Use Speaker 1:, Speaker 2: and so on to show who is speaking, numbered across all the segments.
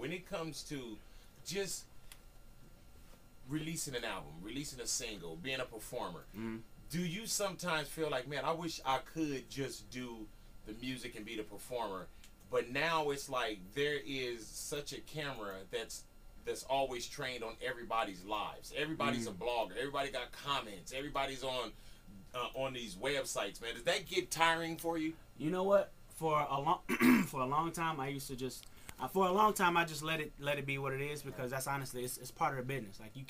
Speaker 1: when it comes to just releasing an album, releasing a single, being a performer, do you sometimes feel like, man, I wish I could just do the music and be the performer, but now it's like there is such a camera that's always trained on everybody's lives. Everybody's a blogger. Everybody got comments. Everybody's on these websites, man. Does that get tiring for you?
Speaker 2: You know what? For a long time, I used to just for a long time I just let it be what it is, because that's honestly it's part of the business. Like you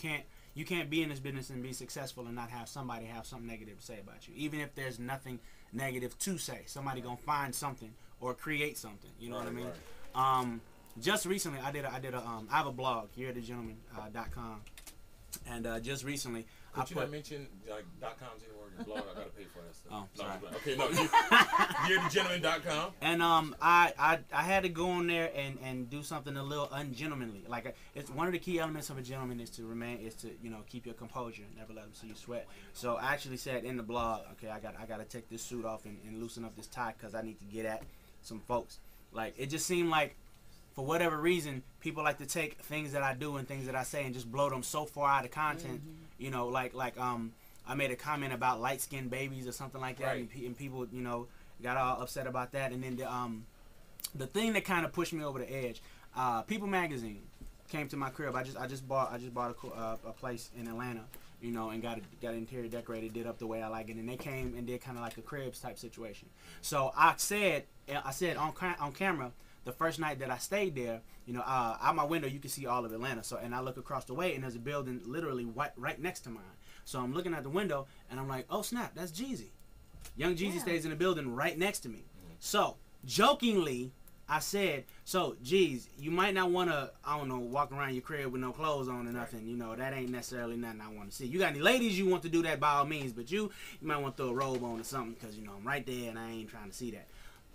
Speaker 2: can't be in this business and be successful and not have somebody have something negative to say about you. Even if there's nothing negative to say, somebody gonna find something or create something. You know what I mean? Right. Just recently, I have a blog, hereathegentleman.com, and just recently
Speaker 1: Could you not mention like .coms anymore? Your blog, I gotta pay for that stuff.
Speaker 2: Oh, sorry.
Speaker 1: No, okay, no, hereathegentleman.com.
Speaker 2: And I had to go on there and do something a little ungentlemanly. Like it's one of the key elements of a gentleman is to keep your composure, never let them see you sweat. So I actually said in the blog, okay, I gotta take this suit off and loosen up this tie because I need to get at some folks. Like it just seemed like, for whatever reason, people like to take things that I do and things that I say and just blow them so far out of content. You know, like I made a comment about light-skinned babies or something like that, right. and people, got all upset about that. And then the thing that kind of pushed me over the edge, People Magazine came to my crib. I just bought a place in Atlanta, and got it interior decorated, did up the way I like it, and they came and did kind of like a cribs type situation. So I said on camera, the first night that I stayed there, out my window you can see all of Atlanta. So, and I look across the way and there's a building literally right next to mine. So I'm looking at the window and I'm like, oh snap, that's Jeezy. Young Jeezy stays in the building right next to me. So jokingly, I said, so Jeez, you might not want to, walk around your crib with no clothes on or nothing. That ain't necessarily nothing I want to see. You got any ladies you want to do that, by all means, but you might want to throw a robe on or something because I'm right there and I ain't trying to see that.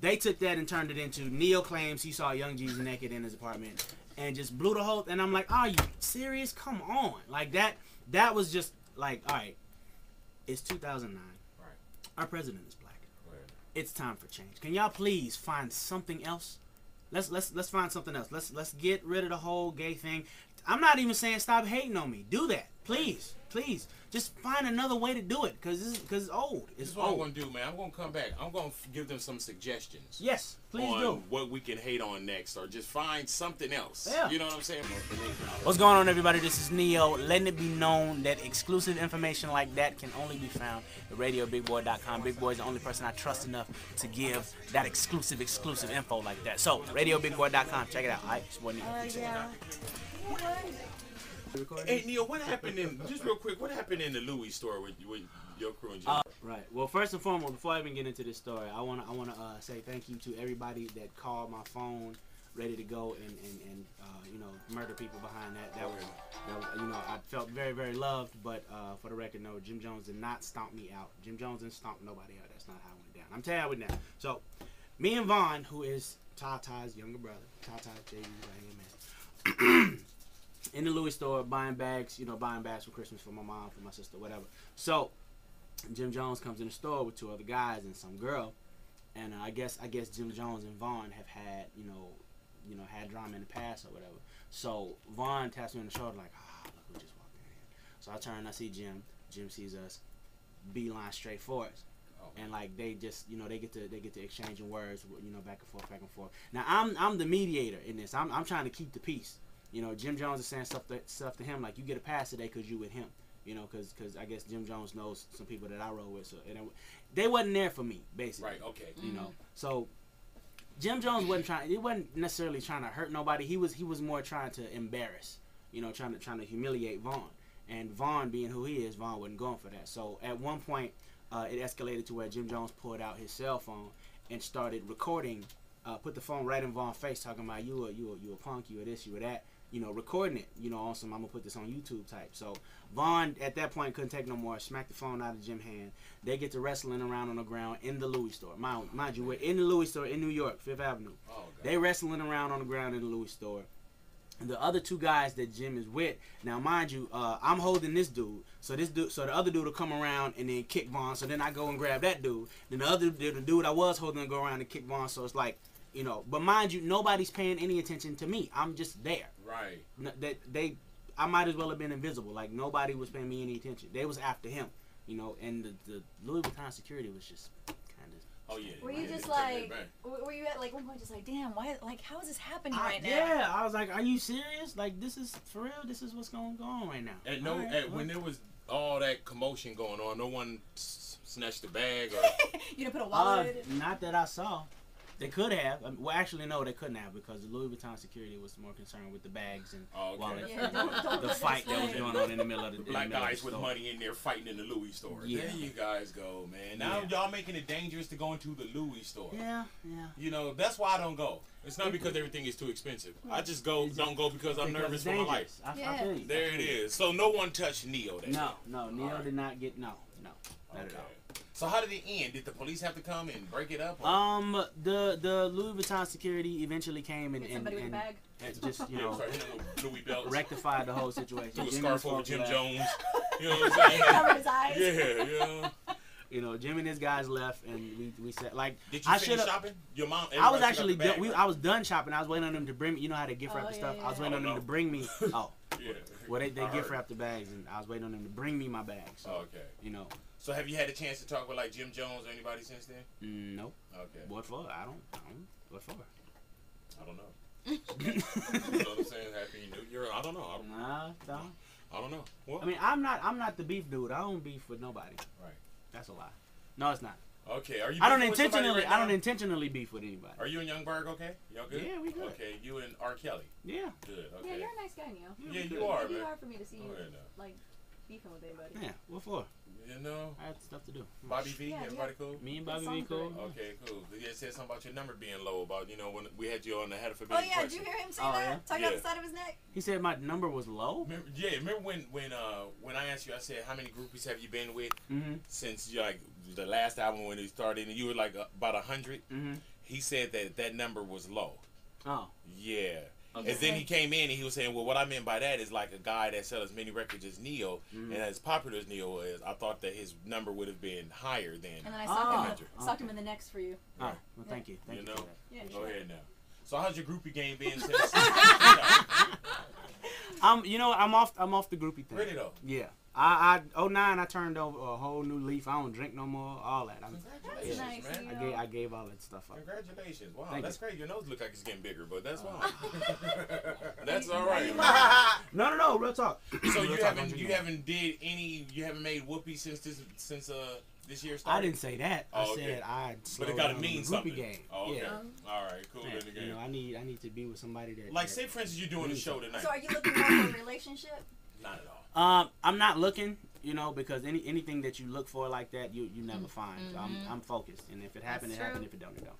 Speaker 2: They took that and turned it into Neyo claims he saw Young Jeezy naked in his apartment and just blew the whole. And I'm like, are you serious? Come on, like that. That was just like, all right. It's 2009. Right. Our president is black. Right. It's time for change. Can y'all please find something else? Let's find something else. Let's get rid of the whole gay thing. I'm not even saying stop hating on me. Do that, please. Just find another way to do it, cause it's old. It's
Speaker 1: what
Speaker 2: old.
Speaker 1: I'm gonna do, man. I'm gonna come back. I'm gonna give them some suggestions.
Speaker 2: Yes, please do.
Speaker 1: What we can hate on next, or just find something else.
Speaker 2: Yeah.
Speaker 1: You know what I'm saying?
Speaker 2: What's going on, everybody? This is Neyo, letting it be known that exclusive information like that can only be found at RadioBigBoy.com. Big Boy is the only person I trust enough to give that exclusive info like that. So, RadioBigBoy.com. Check it out. All right, it's one Neyo.
Speaker 1: Hey Neyo, what happened just real quick? What happened in the Louis store with your crew and Jim?
Speaker 2: Right. Well, first and foremost, before I even get into this story, I wanna say thank you to everybody that called my phone, ready to go and murder people behind that. I felt very, very loved, but for the record, no, Jim Jones did not stomp me out. Jim Jones didn't stomp nobody out. That's not how it went down. I'm telling you how it went down. So, me and Vaughn, who is Tata's younger brother, Tata JV, man. In the Louis store, buying bags for Christmas for my mom, for my sister, whatever. So, Jim Jones comes in the store with two other guys and some girl, and I guess Jim Jones and Vaughn have had had drama in the past or whatever. So Vaughn taps me on the shoulder like, look who just walked in here. So I turn, I see Jim. Jim sees us, beeline straight for us. And like they just they get to exchanging words, back and forth. Now I'm the mediator in this. I'm trying to keep the peace. Jim Jones is saying stuff to him like, you get a pass today because you with him. Because I guess Jim Jones knows some people that I roll with. So they wasn't there for me, basically.
Speaker 1: Right, okay.
Speaker 2: So Jim Jones wasn't necessarily trying to hurt nobody. He was more trying to embarrass, trying to humiliate Vaughn. And Vaughn, being who he is, Vaughn wasn't going for that. So at one point, it escalated to where Jim Jones pulled out his cell phone and started recording, put the phone right in Vaughn's face, talking about you a punk, you a this, you a that. Recording it, on some I'm gonna put this on YouTube type. So Vaughn at that point couldn't take no more, smacked the phone out of Jim's hand. They get to wrestling around on the ground in the Louis store. Mind you, we're in the Louis store in New York, 5th Avenue. Oh, they wrestling around on the ground in the Louis store. And the other two guys that Jim is with, now mind you, I'm holding this dude. So the other dude will come around and then kick Vaughn. So then I go and grab that dude. Then the dude I was holding will go around and kick Vaughn. So it's like You know, but mind you, nobody's paying any attention to me. I'm just there.
Speaker 1: Right.
Speaker 2: I might as well have been invisible. Like nobody was paying me any attention. They was after him. You know, and the Louis Vuitton security was just kind of.
Speaker 1: Oh yeah.
Speaker 3: Were you just like? Were you at like one point just like, damn, why? Like, how is this happening right now?
Speaker 2: Yeah, I was like, are you serious? Like, this is for real. This is what's going on right now.
Speaker 1: And when there was all that commotion going on, no one snatched the bag or.
Speaker 3: You didn't put a wallet in it?
Speaker 2: Not that I saw. They could have. Well, actually, no, they couldn't have because the Louis Vuitton security was more concerned with the bags and wallets.
Speaker 3: Yeah, don't
Speaker 2: the fight that was going on in the middle of the
Speaker 1: black guys with
Speaker 2: store.
Speaker 1: money in there fighting in the Louis store.
Speaker 2: Yeah.
Speaker 1: There you guys go, man. Now y'all making it dangerous to go into the Louis store.
Speaker 2: Yeah.
Speaker 1: You know, that's why I don't go. It's not because everything is too expensive. I just don't go because I'm nervous for my life.
Speaker 2: I feel you.
Speaker 1: There it is. So no one touched Neyo that day.
Speaker 2: No, Neyo did not get not at all.
Speaker 1: So how did it end? Did the police have to come and break it up?
Speaker 2: Or? The Louis Vuitton security eventually came and just
Speaker 1: Louis belts.
Speaker 2: rectified the whole situation.
Speaker 1: Threw a scarf over Jim Jones. You know what I'm saying?
Speaker 3: Covered his eyes.
Speaker 1: Yeah.
Speaker 2: You know, Jim and his guys left, and we said like.
Speaker 1: Did you finish shopping? Your mom.
Speaker 2: I was actually I was done shopping. I was waiting on them to bring me. You know how they gift wrap the stuff.
Speaker 3: Yeah.
Speaker 2: I was waiting on them to bring me. Oh.
Speaker 1: Yeah.
Speaker 2: Well, they gift wrap the bags, and I was waiting on them to bring me my bags. So,
Speaker 1: okay.
Speaker 2: You know.
Speaker 1: So have you had a chance to talk with like Jim Jones or anybody since then?
Speaker 2: Nope.
Speaker 1: Okay.
Speaker 2: What for? I don't. What for?
Speaker 1: I don't know. You know what I'm saying? Happy New Year. I don't know. I don't know. Well,
Speaker 2: I mean, I'm not the beef dude. I don't beef with nobody.
Speaker 1: Right.
Speaker 2: That's a lie. No, it's not.
Speaker 1: Okay. Are you?
Speaker 2: I don't intentionally beef with anybody.
Speaker 1: Are you and Young Berg okay? Y'all good?
Speaker 2: Yeah, we good.
Speaker 1: Okay. You and R. Kelly.
Speaker 2: Yeah.
Speaker 1: Good. Okay.
Speaker 3: Yeah, you're a nice guy, Neyo.
Speaker 1: Yeah, you are,
Speaker 3: It'd be
Speaker 1: man.
Speaker 3: hard for me to see you like beefing with anybody.
Speaker 2: Yeah. What for?
Speaker 1: You know.
Speaker 2: I had stuff to do.
Speaker 1: Bobby V, everybody cool?
Speaker 2: Me and Bobby V cool.
Speaker 1: Okay, cool. You said something about your number being low. About when we had you on the Head of
Speaker 3: Oh
Speaker 1: Forbidden
Speaker 3: yeah, did you hear him say that?
Speaker 2: Yeah?
Speaker 3: Talking about the side of his neck.
Speaker 2: He said my number was low.
Speaker 1: Remember when I asked you? I said, how many groupies have you been with since like the last album when he started? And you were like about 100. He said that number was low.
Speaker 2: Oh.
Speaker 1: Yeah. Okay. And then he came in and he was saying, well, what I meant by that is like a guy that sells as many records as Neyo, and as popular as Neyo is, I thought that his number would have been higher than.
Speaker 3: And then I socked him in the necks for you.
Speaker 2: Oh, well, thank you. Thank you for that.
Speaker 3: Yeah,
Speaker 1: Go ahead now. So how's your groupie game been since?
Speaker 2: You know, I'm off the groupie thing.
Speaker 1: Really though?
Speaker 2: Yeah. 09 I turned over a whole new leaf. I don't drink no more. All that.
Speaker 1: Congratulations,
Speaker 3: nice,
Speaker 1: man.
Speaker 2: I gave all that stuff up.
Speaker 1: Congratulations. Wow,
Speaker 2: Thank
Speaker 1: that's
Speaker 2: you.
Speaker 1: great. Your nose look like it's getting bigger, but that's fine. That's all right.
Speaker 2: No, real talk.
Speaker 1: So you haven't made whoopee since this year started?
Speaker 2: I didn't say that. I said I
Speaker 1: But it gotta mean something.
Speaker 2: Game.
Speaker 1: Oh, okay.
Speaker 2: Yeah.
Speaker 1: All right, cool.
Speaker 2: Yeah,
Speaker 1: In the game.
Speaker 2: you know, I need to be with somebody that
Speaker 1: Like, say for instance, you're doing a show tonight.
Speaker 3: So are you looking for a relationship?
Speaker 1: Not at all.
Speaker 2: I'm not looking, you know, because anything that you look for like that, you never find. So I'm focused, and if it happened, it happened. If it don't, it don't.